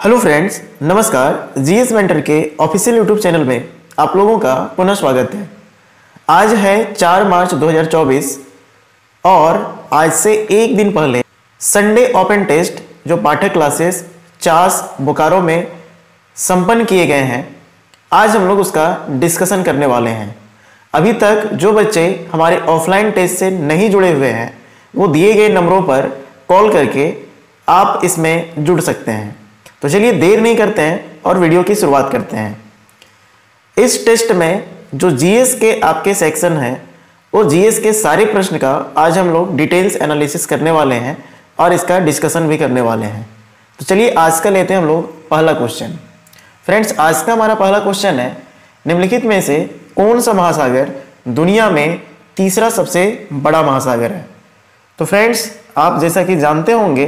Hello friends, नमस्कार। GS mentor के official YouTube channel में आप लोगों का पुनः स्वागत है। आज है 4 मार्च 2024 और आज से एक दिन पहले संडे ओपन टेस्ट जो पाठक क्लासेस चास बोकारो में संपन्न किए गए हैं, आज हम लोग उसका डिस्कशन करने वाले हैं। अभी तक जो बच्चे हमारे ऑफलाइन टेस्ट से नहीं जुड़े हुए हैं वो दिए गए नंबरों पर कॉल करके आप इसमें जुड़ सकते हैं। तो चलिए देर नहीं करते हैं और वीडियो की शुरुआत करते हैं। इस टेस्ट में जो जीएस के आपके सेक्शन हैं वो जीएस के सारे प्रश्न का आज हम लोग डिटेल्स एनालिसिस करने वाले हैं और इसका डिस्कशन भी करने वाले हैं। तो चलिए आज का लेते हैं हम लोग पहला क्वेश्चन। फ्रेंड्स, आज का हमारा पहला क्वेश्चन है, निम्नलिखित में से कौन सा महासागर दुनिया में तीसरा सबसे बड़ा महासागर है। तो फ्रेंड्स, आप जैसा कि जानते होंगे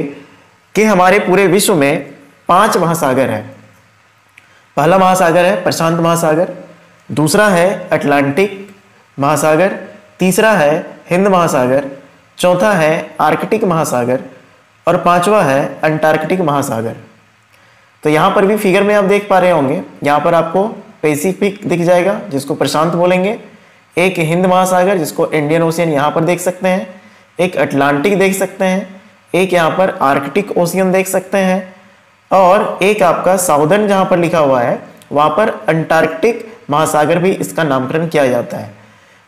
कि हमारे पूरे विश्व में 5 महासागर है। पहला महासागर है प्रशांत महासागर, दूसरा है अटलांटिक महासागर, तीसरा है हिंद महासागर, चौथा है आर्कटिक महासागर और पांचवा है अंटार्कटिक महासागर। तो यहाँ पर भी फिगर में आप देख पा रहे होंगे, यहाँ पर आपको पैसिफिक दिख जाएगा जिसको प्रशांत बोलेंगे, एक हिंद महासागर जिसको इंडियन ओशियन यहाँ पर देख सकते हैं, एक अटलांटिक देख सकते हैं, एक यहाँ पर आर्कटिक ओशियन देख सकते हैं और एक आपका साउदर्न जहां पर लिखा हुआ है वहां पर अंटार्कटिक महासागर भी इसका नामकरण किया जाता है।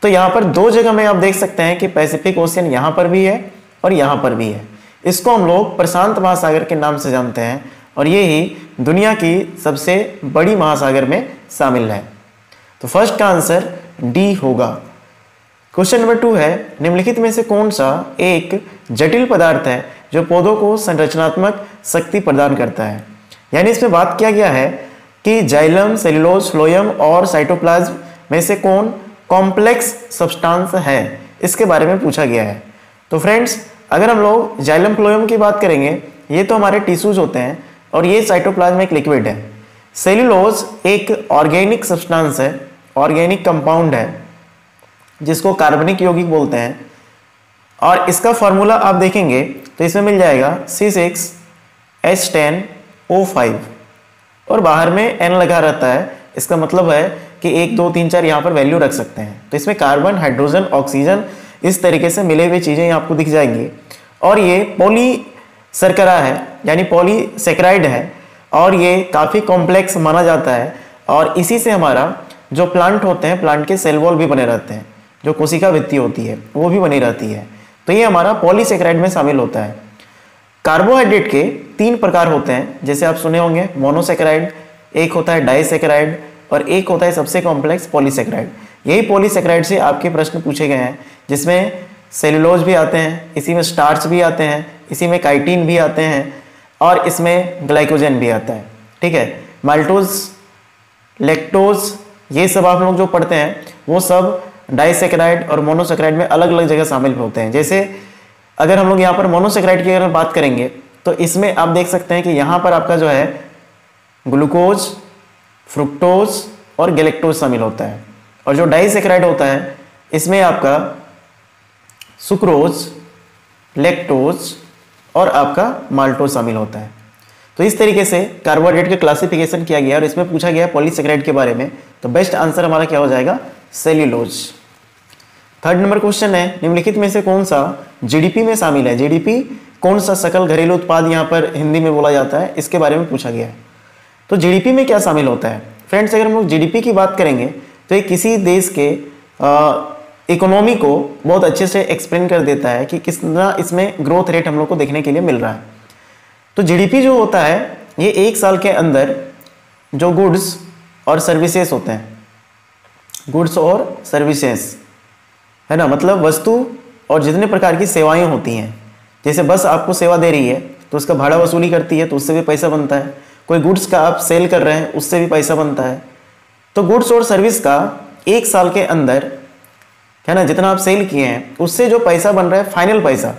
तो यहाँ पर 2 जगह में आप देख सकते हैं कि पैसिफिक ओशियन यहाँ पर भी है और यहाँ पर भी है। इसको हम लोग प्रशांत महासागर के नाम से जानते हैं और ये ही दुनिया की सबसे बड़ी महासागर में शामिल है। तो फर्स्ट का आंसर डी होगा। क्वेश्चन नंबर 2 है, निम्नलिखित में से कौन सा एक जटिल पदार्थ है जो पौधों को संरचनात्मक शक्ति प्रदान करता है। यानी इसमें बात किया गया है कि जाइलम, सेलुलोज, फ्लोएम और साइटोप्लाज्म में से कौन कॉम्प्लेक्स सब्सटेंस है, इसके बारे में पूछा गया है। तो फ्रेंड्स, अगर हम लोग जाइलम फ्लोएम की बात करेंगे, ये तो हमारे टिश्यूज होते हैं और ये साइटोप्लाज्म एक लिक्विड है। सेलुलोज एक ऑर्गेनिक सब्सटेंस है, ऑर्गेनिक कंपाउंड है जिसको कार्बनिक यौगिक बोलते हैं और इसका फॉर्मूला आप देखेंगे तो इसमें मिल जाएगा C6H10O5 और बाहर में N लगा रहता है। इसका मतलब है कि 1 2 3 4 यहाँ पर वैल्यू रख सकते हैं। तो इसमें कार्बन, हाइड्रोजन, ऑक्सीजन इस तरीके से मिले हुए चीज़ें आपको दिख जाएंगी और ये पॉलीसर्करा है यानी पॉलीसेकेराइड है और ये काफ़ी कॉम्प्लेक्स माना जाता है और इसी से हमारा जो प्लांट होते हैं, प्लांट के सेल वॉल भी बने रहते हैं, जो कोशिका भित्ति होती है वो भी बनी रहती है। तो ये हमारा पॉलीसेकेराइड में शामिल होता है। कार्बोहाइड्रेट के 3 प्रकार होते हैं, जैसे आप सुने होंगे मोनोसेकेराइड, एक होता है डाइसेकेराइड और एक होता है सबसे कॉम्प्लेक्स पॉलीसेकेराइड। यही पॉलीसेकेराइड से आपके प्रश्न पूछे गए हैं, जिसमें सेलुलोज भी आते हैं, इसी में स्टार्च भी आते हैं, इसी में काइटिन भी आते हैं और इसमें ग्लाइकोजन भी आता है। ठीक है, माल्टोज, लैक्टोज, ये सब आप लोग जो पढ़ते हैं वो सब डाइसेकेराइड और मोनोसेकेराइड में अलग अलग जगह शामिल होते हैं। जैसे अगर हम लोग यहाँ पर मोनोसेकेराइड की अगर बात करेंगे तो इसमें आप देख सकते हैं कि यहाँ पर आपका जो है ग्लूकोज, फ्रुक्टोज और गैलेक्टोज शामिल होता है और जो डाइसेकेराइड होता है इसमें आपका सुक्रोज, लैक्टोज और आपका माल्टोज शामिल होता है। तो इस तरीके से कार्बोहाइड्रेट का क्लासिफिकेशन किया गया और इसमें पूछा गया पॉलीसेकेराइड के बारे में। तो बेस्ट आंसर हमारा क्या हो जाएगा? सेल्यूलोज। थर्ड नंबर क्वेश्चन है, निम्नलिखित में से कौन सा जीडीपी में शामिल है। जीडीपी कौन सा सकल घरेलू उत्पाद यहाँ पर हिंदी में बोला जाता है, इसके बारे में पूछा गया है। तो जीडीपी में क्या शामिल होता है फ्रेंड्स? अगर हम लोग जीडीपी की बात करेंगे तो ये किसी देश के इकोनॉमी को बहुत अच्छे से एक्सप्लेन कर देता है कि कितना इसमें ग्रोथ रेट हम लोग को देखने के लिए मिल रहा है। तो जीडीपी जो होता है ये 1 साल के अंदर जो गुड्स और सर्विसेज होते हैं, गुड्स और सर्विसेज है ना, मतलब वस्तु और जितने प्रकार की सेवाएं होती हैं, जैसे बस आपको सेवा दे रही है तो उसका भाड़ा वसूली करती है तो उससे भी पैसा बनता है, कोई गुड्स का आप सेल कर रहे हैं उससे भी पैसा बनता है। तो गुड्स और सर्विस का 1 साल के अंदर है ना जितना आप सेल किए हैं उससे जो पैसा बन रहा है, फाइनल पैसा,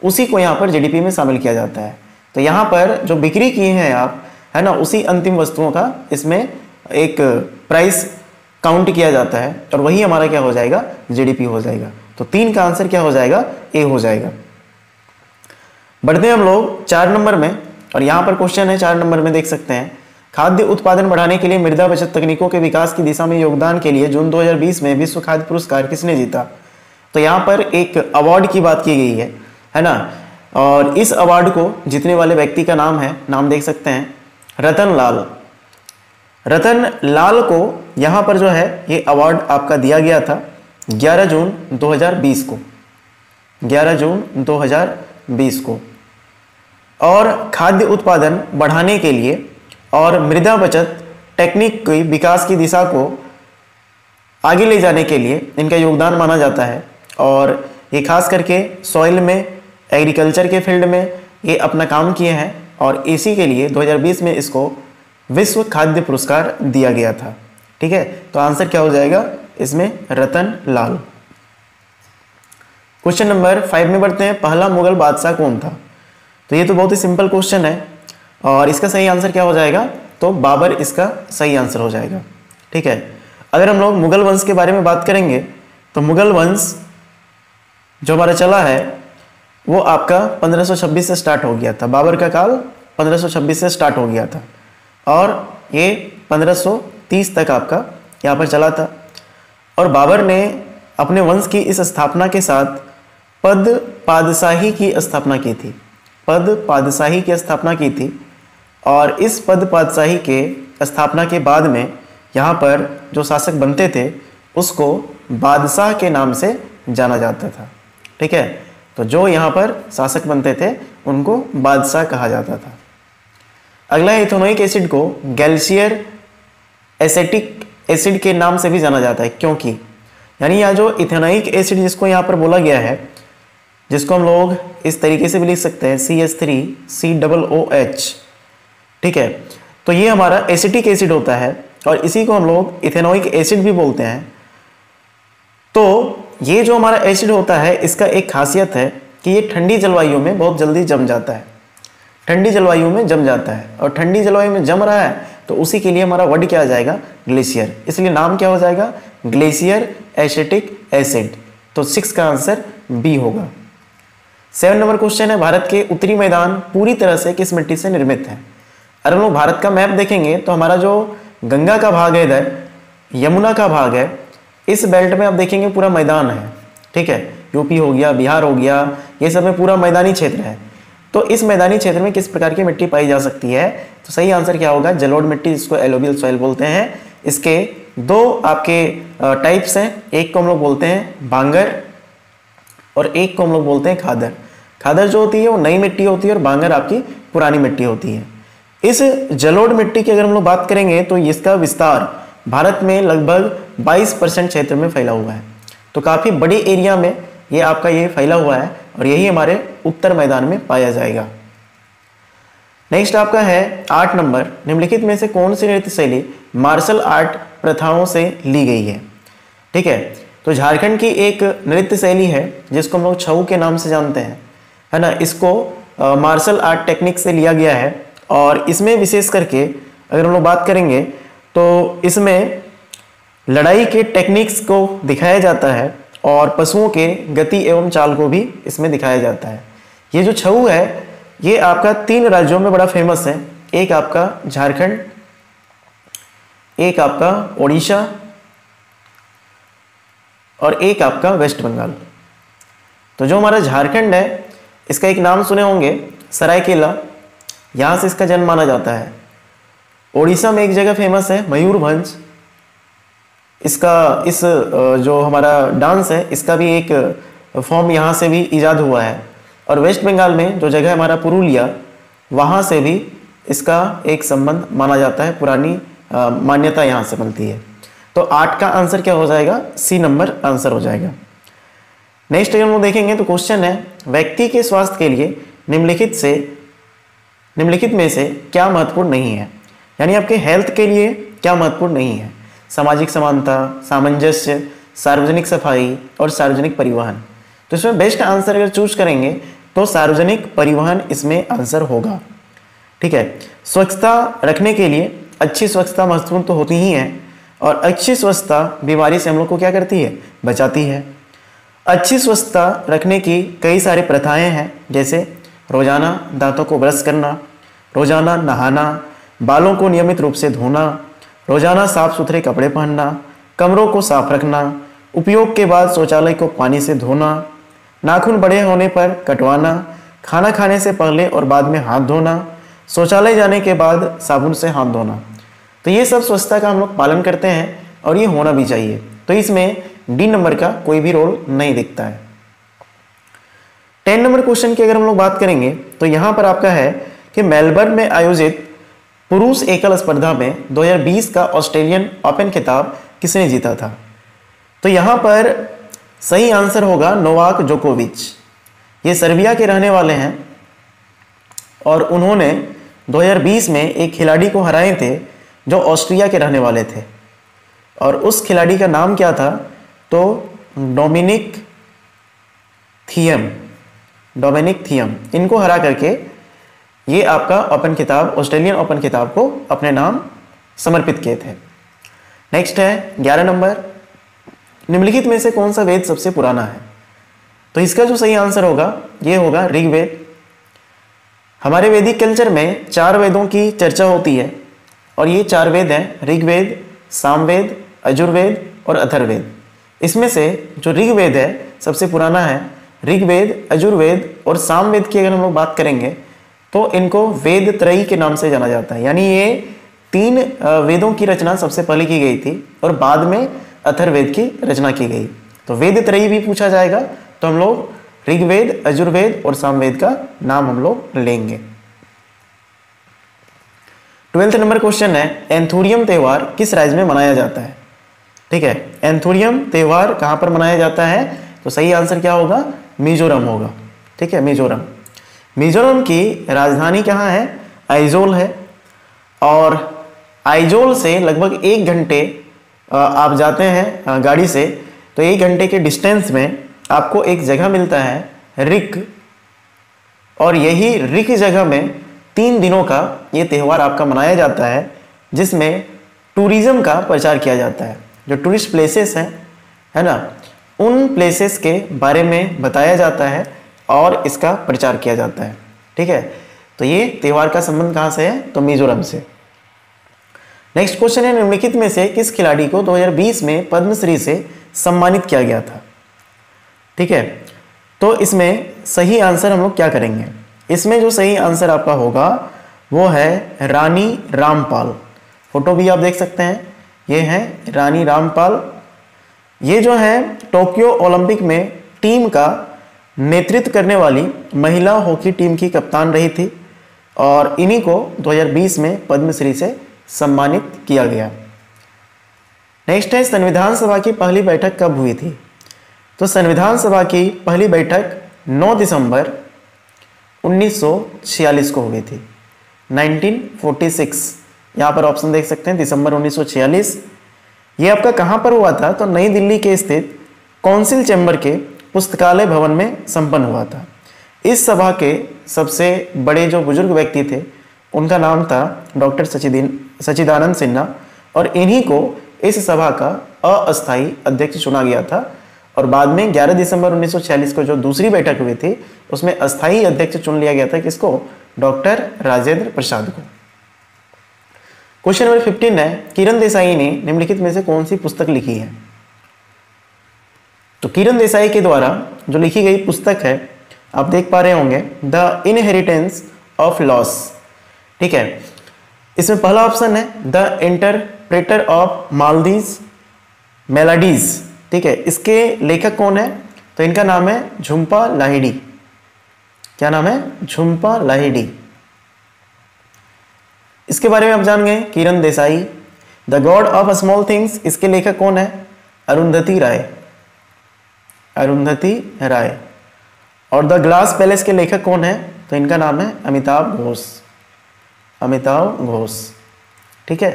उसी को यहाँ पर जीडीपी में शामिल किया जाता है। तो यहाँ पर जो बिक्री किए हैं आप है ना, उसी अंतिम वस्तुओं का इसमें एक प्राइस काउंट किया जाता है और वही हमारा क्या हो जाएगा? जीडीपी हो जाएगा। तो 3 का आंसर क्या हो जाएगा? ए हो जाएगा। बढ़ते हैं हम लोग 4 नंबर में। और यहाँ पर क्वेश्चन है 4 नंबर में, देख सकते हैं, खाद्य उत्पादन बढ़ाने के लिए मृदा बचत तकनीकों के विकास की दिशा में योगदान के लिए जून 2020 में विश्व खाद्य पुरस्कार किसने जीता? तो यहाँ पर एक अवार्ड की बात की गई है ना। और इस अवार्ड को जीतने वाले व्यक्ति का नाम है, नाम देख सकते हैं, रतन लाल। रतन लाल को यहाँ पर जो है ये अवार्ड आपका दिया गया था 11 जून 2020 को, 11 जून 2020 को। और खाद्य उत्पादन बढ़ाने के लिए और मृदा बचत टेक्निक की विकास की दिशा को आगे ले जाने के लिए इनका योगदान माना जाता है। और ये खास करके सॉइल में, एग्रीकल्चर के फील्ड में ये अपना काम किए हैं और इसी के लिए 2020 में इसको विश्व खाद्य पुरस्कार दिया गया था। ठीक है, तो आंसर क्या हो जाएगा इसमें? रतन लाल। क्वेश्चन नंबर 5 में बढ़ते हैं, पहला मुगल बादशाह कौन था? तो ये तो बहुत ही सिंपल क्वेश्चन है और इसका सही आंसर क्या हो जाएगा? तो बाबर इसका सही आंसर हो जाएगा। ठीक है, अगर हम लोग मुगल वंश के बारे में बात करेंगे तो मुगल वंश जो हमारा चला है वो आपका 1526 से स्टार्ट हो गया था। बाबर का काल 1526 से स्टार्ट हो गया था और ये 1530 तक आपका यहाँ पर चला था। और बाबर ने अपने वंश की इस स्थापना के साथ पद पादशाही की स्थापना की थी, पद पादशाही की स्थापना की थी। और इस पद पादशाही के स्थापना के बाद में यहाँ पर जो शासक बनते थे उसको बादशाह के नाम से जाना जाता था। ठीक है, तो जो यहाँ पर शासक बनते थे उनको बादशाह कहा जाता था। अगला है, इथेनोइक एसिड को गैल्सियर एसेटिक एसिड के नाम से भी जाना जाता है, क्योंकि यानी यह जो इथेनोइक एसिड जिसको यहाँ पर बोला गया है, जिसको हम लोग इस तरीके से भी लिख सकते हैं CH3COOH। ठीक है, तो ये हमारा एसिटिक एसिड होता है और इसी को हम लोग इथेनोइक एसिड भी बोलते हैं। तो ये जो हमारा एसिड होता है इसका एक खासियत है कि ये ठंडी जलवायु में बहुत जल्दी जम जाता है, ठंडी जलवायु में जम जाता है। और ठंडी जलवायु में जम रहा है तो उसी के लिए हमारा वर्ड क्या आ जाएगा? ग्लेशियर। इसलिए नाम क्या हो जाएगा? Glacier acetic acid. तो 6 का आंसर बी होगा। 7 नंबर क्वेश्चन है, भारत के उत्तरी मैदान पूरी तरह से किस मिट्टी से निर्मित है? अगर हम लोग भारत का मैप देखेंगे तो हमारा जो गंगा का भाग है इधर, यमुना का भाग है, इस बेल्ट में आप देखेंगे पूरा मैदान है। ठीक है, यूपी हो गया, बिहार हो गया, ये सब में पूरा मैदानी क्षेत्र है। तो इस मैदानी क्षेत्र में किस प्रकार की मिट्टी पाई जा सकती है? तो सही आंसर क्या होगा? जलोढ़ मिट्टी, जिसको एलोवियल सॉइल बोलते हैं। इसके 2 आपके टाइप्स हैं, एक को हम लोग बोलते हैं बांगर और एक को हम लोग बोलते हैं खादर। खादर जो होती है वो नई मिट्टी होती है और बांगर आपकी पुरानी मिट्टी होती है। इस जलोढ़ मिट्टी की अगर हम लोग बात करेंगे तो इसका विस्तार भारत में लगभग 22% क्षेत्र में फैला हुआ है। तो काफ़ी बड़े एरिया में ये आपका ये फैला हुआ है और यही हमारे उत्तर मैदान में पाया जाएगा। नेक्स्ट आपका है 8 नंबर, निम्नलिखित में से कौन सी नृत्य शैली मार्शल आर्ट प्रथाओं से ली गई है? ठीक है, तो झारखंड की एक नृत्य शैली है जिसको हम लोग छऊ के नाम से जानते हैं, है ना। इसको मार्शल आर्ट टेक्निक से लिया गया है और इसमें विशेष करके अगर हम लोग बात करेंगे तो इसमें लड़ाई के टेक्निक्स को दिखाया जाता है और पशुओं के गति एवं चाल को भी इसमें दिखाया जाता है। ये जो छऊ है ये आपका 3 राज्यों में बड़ा फेमस है, एक आपका झारखंड, एक आपका उड़ीसा और एक आपका वेस्ट बंगाल। तो जो हमारा झारखंड है इसका एक नाम सुने होंगे सरायकेला, यहाँ से इसका जन्म माना जाता है। उड़ीसा में एक जगह फेमस है मयूरभंज, इसका इस जो हमारा डांस है इसका भी एक फॉर्म यहाँ से भी इजाद हुआ है। और वेस्ट बंगाल में जो जगह हमारा पुरुलिया, वहाँ से भी इसका एक संबंध माना जाता है, पुरानी मान्यता यहाँ से मिलती है। तो 8 का आंसर क्या हो जाएगा? सी नंबर आंसर हो जाएगा। नेक्स्ट अगर हम लोग देखेंगे तो क्वेश्चन है, व्यक्ति के स्वास्थ्य के लिए निम्नलिखित में से क्या महत्वपूर्ण नहीं है? यानी आपके हेल्थ के लिए क्या महत्वपूर्ण नहीं है? सामाजिक समानता, सामंजस्य, सार्वजनिक सफाई और सार्वजनिक परिवहन। तो इसमें बेस्ट आंसर अगर चूज करेंगे तो सार्वजनिक परिवहन इसमें आंसर होगा। ठीक है, स्वच्छता रखने के लिए अच्छी स्वच्छता महत्वपूर्ण तो होती ही है और अच्छी स्वच्छता बीमारी से हम लोग को क्या करती है? बचाती है। अच्छी स्वच्छता रखने की कई सारी प्रथाएं हैं, जैसे रोजाना दांतों को ब्रश करना, रोजाना नहाना, बालों को नियमित रूप से धोना, रोजाना साफ सुथरे कपड़े पहनना, कमरों को साफ रखना, उपयोग के बाद शौचालय को पानी से धोना, नाखून बड़े होने पर कटवाना, खाना खाने से पहले और बाद में हाथ धोना, शौचालय जाने के बाद साबुन से हाथ धोना। तो ये सब स्वच्छता का हम लोग पालन करते हैं और ये होना भी चाहिए। तो इसमें डी नंबर का कोई भी रोल नहीं दिखता है। 10 नंबर क्वेश्चन की अगर हम लोग बात करेंगे तो यहाँ पर आपका है कि मेलबर्न में आयोजित पुरुष एकल स्पर्धा में 2020 का ऑस्ट्रेलियन ओपन खिताब किसने जीता था? तो यहाँ पर सही आंसर होगा नोवाक जोकोविच। ये सर्बिया के रहने वाले हैं और उन्होंने 2020 में एक खिलाड़ी को हराए थे जो ऑस्ट्रिया के रहने वाले थे और उस खिलाड़ी का नाम क्या था? तो डोमिनिक थियम। इनको हरा करके ये आपका ओपन खिताब, ऑस्ट्रेलियन ओपन खिताब को अपने नाम समर्पित किए थे। नेक्स्ट है 11 नंबर, निम्नलिखित में से कौन सा वेद सबसे पुराना है? तो इसका जो सही आंसर होगा ये होगा ऋग्वेद। हमारे वैदिक कल्चर में 4 वेदों की चर्चा होती है और ये 4 वेद हैं ऋग्वेद, सामवेद, यजुर्वेद और अथर्ववेद। इसमें से जो ऋग्वेद है सबसे पुराना है। ऋग्वेद, यजुर्वेद और सामवेद की अगर हम लोग बात करेंगे तो इनको वेद त्रयी के नाम से जाना जाता है, यानी ये 3 वेदों की रचना सबसे पहले की गई थी और बाद में अथर्ववेद की रचना की गई। तो वेद त्रयी भी पूछा जाएगा तो हम लोग ऋग्वेद, यजुर्वेद और सामवेद का नाम हम लोग लेंगे। 12th नंबर क्वेश्चन है एंथूरियम त्यौहार किस राज्य में मनाया जाता है? ठीक है, एंथूरियम त्यौहार कहाँ पर मनाया जाता है? तो सही आंसर क्या होगा? मिजोरम होगा। ठीक है, मिजोरम की राजधानी कहाँ है? आइजोल है और आइजोल से लगभग 1 घंटे आप जाते हैं गाड़ी से तो 1 घंटे के डिस्टेंस में आपको एक जगह मिलता है रिक, और यही रिक जगह में 3 दिनों का ये त्यौहार आपका मनाया जाता है जिसमें टूरिज्म का प्रचार किया जाता है। जो टूरिस्ट प्लेसेस हैं, है ना, उन प्लेसेस के बारे में बताया जाता है और इसका प्रचार किया जाता है। ठीक है, तो ये त्यौहार का संबंध कहाँ से है? तो मिजोरम से। नेक्स्ट क्वेश्चन है निम्नलिखित में से किस खिलाड़ी को 2020 में पद्मश्री से सम्मानित किया गया था? ठीक है, तो इसमें सही आंसर हम लोग क्या करेंगे? इसमें जो सही आंसर आपका होगा वो है रानी रामपाल। फोटो भी आप देख सकते हैं, ये है रानी रामपाल। ये जो है टोक्यो ओलंपिक में टीम का नेतृत्व करने वाली महिला हॉकी टीम की कप्तान रही थी और इन्हीं को 2020 में पद्मश्री से सम्मानित किया गया। नेक्स्ट है संविधान सभा की पहली बैठक कब हुई थी? तो संविधान सभा की पहली बैठक 9 दिसंबर 1946 को हुई थी, 1946। यहाँ पर ऑप्शन देख सकते हैं, दिसंबर 1946। ये आपका कहाँ पर हुआ था? तो नई दिल्ली के स्थित काउंसिल चैम्बर के पुस्तकालय भवन में संपन्न हुआ था। इस सभा के सबसे बड़े जो बुजुर्ग व्यक्ति थे उनका नाम था डॉक्टर सच्चिदानंद सिन्हा और इन्हीं को इस सभा का अस्थायी अध्यक्ष चुना गया था और बाद में 11 दिसंबर 1946 को जो दूसरी बैठक हुई थी उसमें अस्थायी अध्यक्ष चुन लिया गया था। किसको? डॉक्टर राजेंद्र प्रसाद को। क्वेश्चन नंबर 15 है किरण देसाई ने निम्नलिखित में से कौन सी पुस्तक लिखी है? तो किरण देसाई के द्वारा जो लिखी गई पुस्तक है आप देख पा रहे होंगे, द इनहेरिटेंस ऑफ लॉस। ठीक है, इसमें पहला ऑप्शन है द इंटरप्रेटर ऑफ मालदीज मेलाडीज। ठीक है, इसके लेखक कौन है? तो इनका नाम है झुम्पा लाहिड़ी। क्या नाम है? झुम्पा लाहिड़ी। इसके बारे में आप जान गए, Kiran Desai. The god of small things, इसके लेखक कौन है? अरुंधति राय। अरुंधति राय। और द ग्लास पैलेस के लेखक कौन है? तो इनका नाम है अमिताभ घोष। अमिताभ घोष। ठीक है,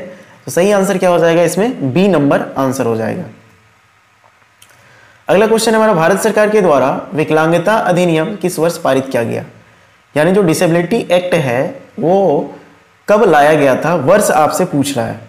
तो सही आंसर क्या हो जाएगा? इसमें बी नंबर आंसर हो जाएगा। अगला क्वेश्चन हमारा, भारत सरकार के द्वारा विकलांगता अधिनियम किस वर्ष पारित किया गया? यानी जो डिसेबिलिटी एक्ट है वो कब लाया गया था, वर्ष आपसे पूछ रहा है।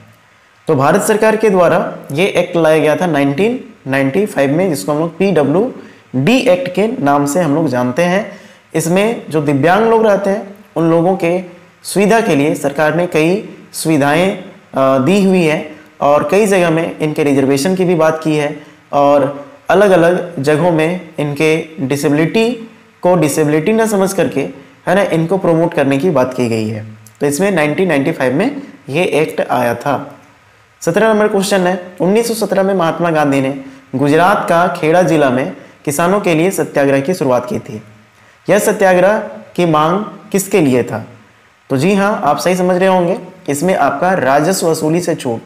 तो भारत सरकार के द्वारा ये एक्ट लाया गया था 1995 में, जिसको हम लोग PWD एक्ट के नाम से हम लोग जानते हैं। इसमें जो दिव्यांग लोग रहते हैं उन लोगों के सुविधा के लिए सरकार ने कई सुविधाएं दी हुई है और कई जगह में इनके रिजर्वेशन की भी बात की है और अलग अलग जगहों में इनके डिसेबिलिटी को डिसेबिलिटी ना समझ करके, है ना, इनको प्रमोट करने की बात की गई है। तो इसमें 1995 में ये एक्ट आया था। 17 नंबर क्वेश्चन है, 1917 में महात्मा गांधी ने गुजरात का खेड़ा जिला में किसानों के लिए सत्याग्रह की शुरुआत की थी। यह सत्याग्रह की मांग किसके लिए था? तो जी हाँ, आप सही समझ रहे होंगे, इसमें आपका राजस्व वसूली से छूट,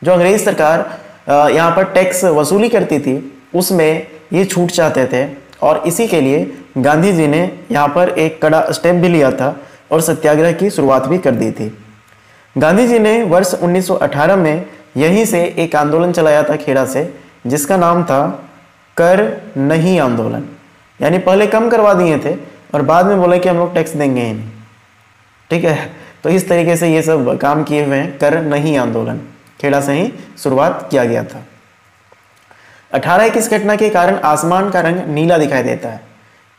जो अंग्रेज सरकार यहाँ पर टैक्स वसूली करती थी उसमें ये छूट चाहते थे और इसी के लिए गांधी जी ने यहाँ पर एक कड़ा स्टेप भी लिया था और सत्याग्रह की शुरुआत भी कर दी थी। गांधी जी ने वर्ष 1918 में यहीं से एक आंदोलन चलाया था खेड़ा से, जिसका नाम था कर नहीं आंदोलन। यानी पहले कम करवा दिए थे और बाद में बोले कि हम लोग टैक्स देंगे ही नहीं। ठीक है, तो इस तरीके से ये सब काम किए हुए हैं। कर नहीं आंदोलन खेड़ा से ही शुरुआत किया गया था। 18 किस घटना के कारण आसमान का रंग नीला दिखाई देता है?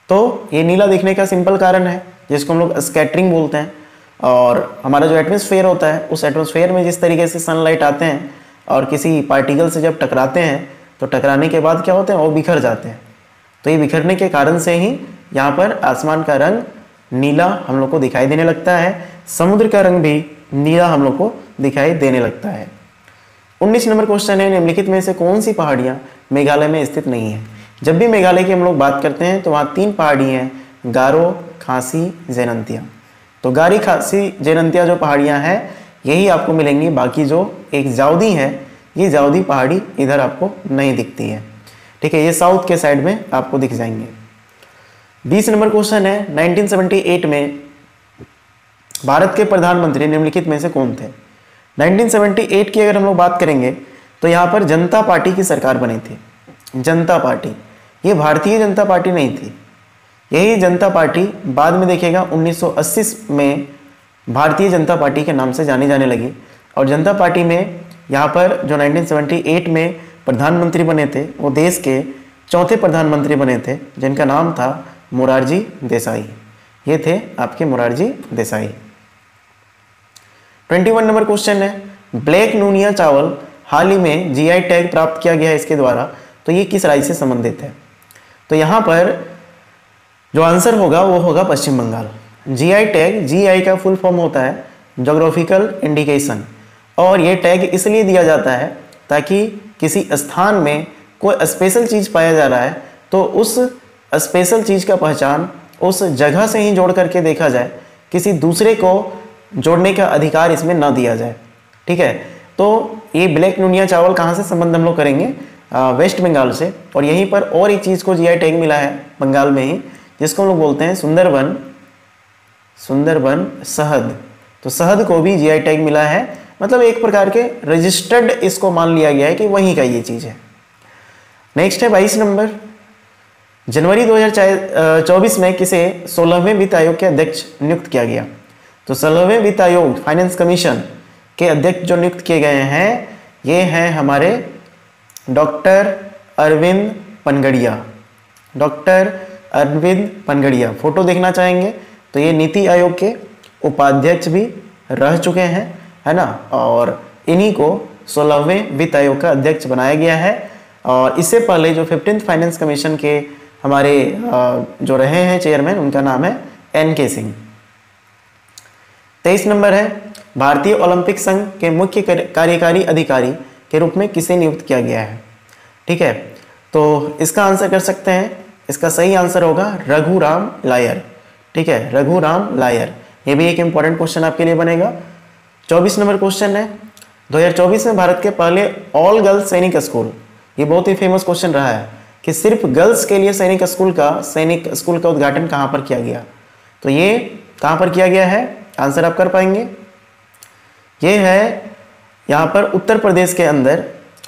तो ये नीला दिखने का सिंपल कारण है जिसको हम लोग स्कैटरिंग बोलते हैं। और हमारा जो एटमॉस्फेयर होता है, उस एटमॉस्फेयर में जिस तरीके से सनलाइट आते हैं और किसी पार्टिकल से जब टकराते हैं तो टकराने के बाद क्या होते हैं, वो बिखर जाते हैं। तो ये बिखरने के कारण से ही यहाँ पर आसमान का रंग नीला हम लोग को दिखाई देने लगता है। समुद्र का रंग भी नीला हम लोग को दिखाई देने लगता है। 19 नंबर क्वेश्चन है, निम्नलिखित में से कौन सी पहाड़ियाँ मेघालय में स्थित नहीं है? जब भी मेघालय की हम लोग बात करते हैं तो वहाँ 3 पहाड़ी हैं, गारो, खासी, जैनतिया। तो गारी, खासी, जैनतिया जो पहाड़ियाँ हैं यही आपको मिलेंगी। बाकी जो एक जाउदी है, ये जाउदी पहाड़ी इधर आपको नहीं दिखती है। ठीक है, ये साउथ के साइड में आपको दिख जाएंगे। 20 नंबर क्वेश्चन है, 1978 में भारत के प्रधानमंत्री निम्नलिखित में से कौन थे? 1978 की अगर हम लोग बात करेंगे तो यहाँ पर जनता पार्टी की सरकार बनी थी। जनता पार्टी, ये भारतीय जनता पार्टी नहीं थी। यही जनता पार्टी बाद में देखिएगा 1980 में भारतीय जनता पार्टी के नाम से जानी जाने लगी। और जनता पार्टी में यहाँ पर जो 1978 में प्रधानमंत्री बने थे वो देश के 4थे प्रधानमंत्री बने थे, जिनका नाम था मोरारजी देसाई। ये थे आपके मोरारजी देसाई। 21 नंबर क्वेश्चन है, ब्लैक नूनिया चावल हाल ही में जीआई टैग प्राप्त किया गया है इसके द्वारा, तो ये किस राज्य से संबंधित है? तो यहाँ पर जो आंसर होगा वो होगा पश्चिम बंगाल। जीआई टैग, जीआई का फुल फॉर्म होता है ज्योग्राफिकल इंडिकेशन, और ये टैग इसलिए दिया जाता है ताकि किसी स्थान में कोई स्पेशल चीज़ पाया जा रहा है तो उस स्पेशल चीज़ का पहचान उस जगह से ही जोड़ करके देखा जाए, किसी दूसरे को जोड़ने का अधिकार इसमें ना दिया जाए। ठीक है, तो ये ब्लैक नूनिया चावल कहाँ से संबंध हम लोग करेंगे? वेस्ट बंगाल से। और यहीं पर और एक चीज़ को जीआई टैग मिला है बंगाल में ही, जिसको हम लोग बोलते हैं सुंदरबन, सुंदरबन शहद। तो शहद को भी जीआई टैग मिला है, मतलब एक प्रकार के रजिस्टर्ड इसको मान लिया गया है कि वहीं का ये चीज़ है। नेक्स्ट है 22 नंबर, जनवरी 2024 में किसे 16वें वित्त आयोग के अध्यक्ष नियुक्त किया गया? तो 16वें वित्त आयोग फाइनेंस कमीशन के अध्यक्ष जो नियुक्त किए गए हैं ये हैं हमारे doctor Arvind Panagariya. Doctor Arvind Panagariya, photo देखना चाहेंगे तो ये नीति आयोग के उपाध्यक्ष भी रह चुके हैं, है ना, और इन्हीं को 16वें वित्त आयोग का अध्यक्ष बनाया गया है। और इससे पहले जो 15th फाइनेंस कमीशन के हमारे जो रहे हैं चेयरमैन, उनका नाम है NK सिंह। 23 नंबर है, भारतीय ओलंपिक संघ के मुख्य कार्यकारी अधिकारी के रूप में किसे नियुक्त किया गया है? ठीक है, तो इसका आंसर कर सकते हैं, इसका सही आंसर होगा रघुराम लायर। ठीक है, रघुराम लायर, ये भी एक इंपॉर्टेंट क्वेश्चन आपके लिए बनेगा। 24 नंबर क्वेश्चन है, 2024 में भारत के पहले ऑल गर्ल्स सैनिक स्कूल, ये बहुत ही फेमस क्वेश्चन रहा है कि सिर्फ गर्ल्स के लिए सैनिक स्कूल का उद्घाटन कहाँ पर किया गया? तो ये कहाँ पर किया गया है? आंसर आप कर पाएंगे? ये है यहाँ पर उत्तर प्रदेश के अंदर,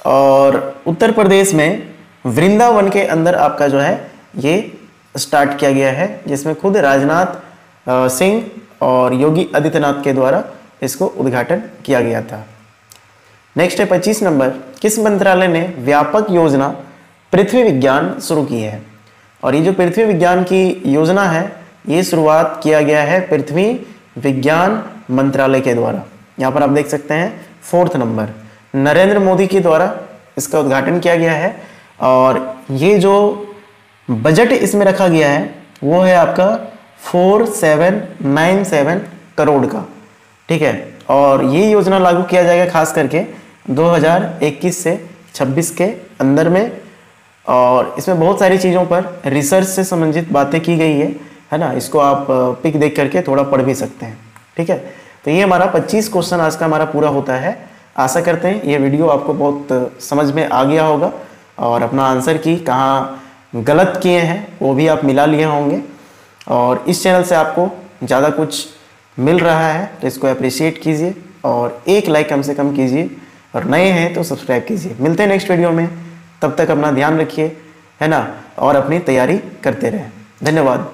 और उत्तर प्रदेश में वृंदावन के अंदर आपका जो है ये स्टार्ट किया गया है, जिसमें खुद राजनाथ सिंह और योगी आदित्यनाथ के द्वारा इसको उद्घाटन किया गया था। नेक्स्ट है 25 नंबर, किस मंत्रालय ने व्यापक योजना पृथ्वी विज्ञान शुरू की है? और ये जो पृथ्वी विज्ञान की योजना है ये शुरुआत किया गया है पृथ्वी विज्ञान मंत्रालय के द्वारा। यहाँ पर आप देख सकते हैं 4th नंबर नरेंद्र मोदी के द्वारा इसका उद्घाटन किया गया है। और ये जो बजट इसमें रखा गया है वो है आपका 4797 करोड़ का, ठीक है। और ये योजना लागू किया जाएगा खास करके 2021 से 26 के अंदर में। और इसमें बहुत सारी चीज़ों पर रिसर्च से संबंधित बातें की गई है ना। इसको आप पिक देख करके थोड़ा पढ़ भी सकते हैं, ठीक है। तो ये हमारा 25 क्वेश्चन आज का हमारा पूरा होता है। आशा करते हैं ये वीडियो आपको बहुत समझ में आ गया होगा और अपना आंसर की कहाँ गलत किए हैं वो भी आप मिला लिए होंगे। और इस चैनल से आपको ज़्यादा कुछ मिल रहा है तो इसको अप्रिशिएट कीजिए और एक लाइक कम से कम कीजिए, और नए हैं तो सब्सक्राइब कीजिए। मिलते हैं नेक्स्ट वीडियो में, तब तक अपना ध्यान रखिए, है ना, और अपनी तैयारी करते रहें। धन्यवाद।